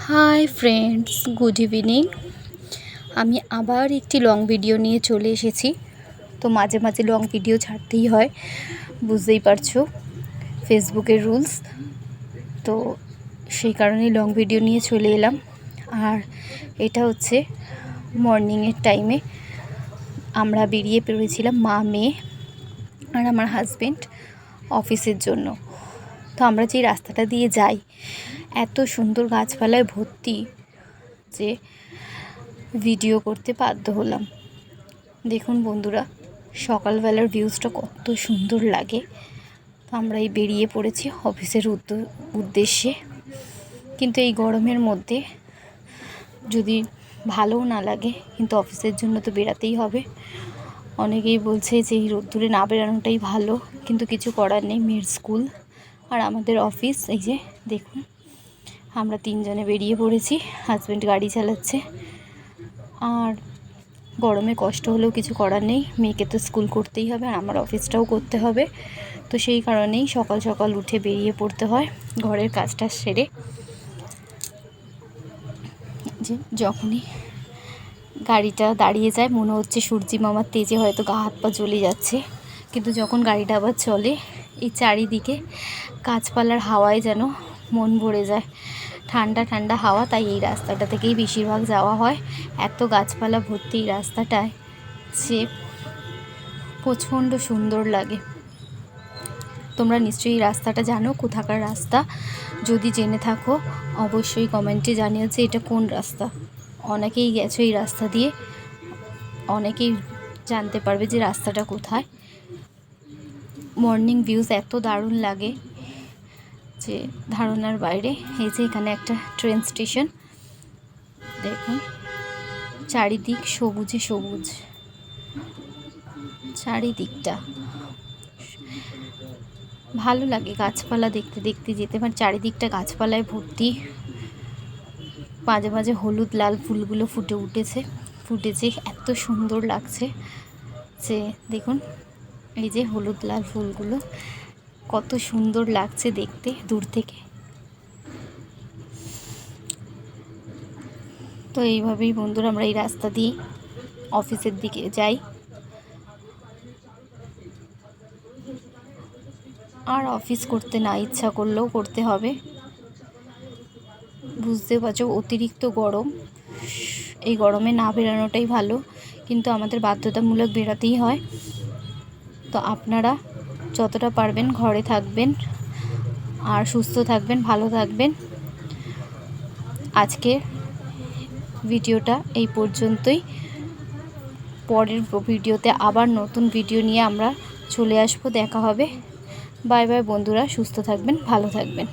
Hi friends, good evening. আমি আবার একটি লং ভিডিও নিয়ে চলে এসেছি। তো মাঝে মাঝে লং ভিডিও ছাড়তেই হয়, বুঝতেই পারছো, ফেসবুকের রুলস। তো সেই কারণেই লং ভিডিও নিয়ে চলে এলাম। আর এটা হচ্ছে মর্নিংয়ের টাইমে আমরা বেরিয়ে পড়েছিলাম, মা, মেয়ে আর আমার হাজব্যান্ড, অফিসের জন্য। তো আমরা যে রাস্তাটা দিয়ে যাই, এত সুন্দর গাছপালায় ভর্তি যে ভিডিও করতে বাধ্য হলাম। দেখুন বন্ধুরা, সকালবেলার ভিউজটা কত সুন্দর লাগে। আমরা এই বেরিয়ে পড়েছি অফিসের উদ্দেশ্যে। কিন্তু এই গরমের মধ্যে যদি ভালোও না লাগে, কিন্তু অফিসের জন্য তো বেরাতেই হবে। অনেকেই বলছে যে এই রোদ্দুরে না বেরানোটাই ভালো, কিন্তু কিছু করার নেই। মেয়ের স্কুল আর আমাদের অফিস। এই যে দেখুন, আমরা তিনজনে বেরিয়ে পড়েছি, হাজব্যান্ড গাড়ি চালাচ্ছে। আর গরমে কষ্ট হলেও কিছু করার নেই, মেয়েকে তো স্কুল করতেই হবে আর আমার অফিসটাও করতে হবে। তো সেই কারণেই সকাল সকাল উঠে বেরিয়ে পড়তে হয় ঘরের কাজটা সেরে। যে যখনই গাড়িটা দাঁড়িয়ে যায় মনে হচ্ছে সূর্যি মামার তেজে হয়তো গা হাত পা জ্বলে যাচ্ছে, কিন্তু যখন গাড়িটা আবার চলে, এই চারিদিকে গাছপালার হাওয়ায় যেন মন ভরে যায়, ঠান্ডা ঠান্ডা হাওয়া। তাই এই রাস্তাটা থেকেই বেশিরভাগ যাওয়া হয়। এত গাছপালা ভর্তি এই রাস্তাটায় সে প্রচণ্ড সুন্দর লাগে। তোমরা নিশ্চয়ই এই রাস্তাটা জানো, কোথাকার রাস্তা। যদি জেনে থাকো অবশ্যই কমেন্টে জানিও যে এটা কোন রাস্তা। অনেকেই গেছো এই রাস্তা দিয়ে, অনেকেই জানতে পারবে যে রাস্তাটা কোথায়। মর্নিং ভিউজ এত দারুণ লাগে যে ধারণার বাইরে। এই যে এখানে একটা ট্রেন স্টেশন, দেখুন চারিদিক সবুজে সবুজ, চারিদিকটা ভালো লাগে গাছপালা দেখতে দেখতে যেতে। মানে চারিদিকটা গাছপালায় ভর্তি, মাঝে মাঝে হলুদ লাল ফুলগুলো ফুটেছে, এত সুন্দর লাগছে যে দেখুন, এই যে হলুদ লাল ফুলগুলো কত সুন্দর লাগছে দেখতে দূর থেকে। তো এইভাবেই বন্ধুরা আমরা এই রাস্তা দিয়ে অফিসের দিকে যাই। আর অফিস করতে না ইচ্ছা করলেও করতে হবে, বুঝতে পারছো অতিরিক্ত গরম। এই গরমে না বেরানোটাই ভালো, কিন্তু আমাদের বাধ্যতামূলক বেরাতেই হয়। তো আপনারা যতটা পারবেন ঘরে থাকবেন আর সুস্থ থাকবেন, ভালো থাকবেন। আজকের ভিডিওটা এই পর্যন্তই। পরের ভিডিওতে আবার নতুন ভিডিও নিয়ে আমরা চলে আসবো, দেখা হবে। বাই বাই বন্ধুরা, সুস্থ থাকবেন, ভালো থাকবেন।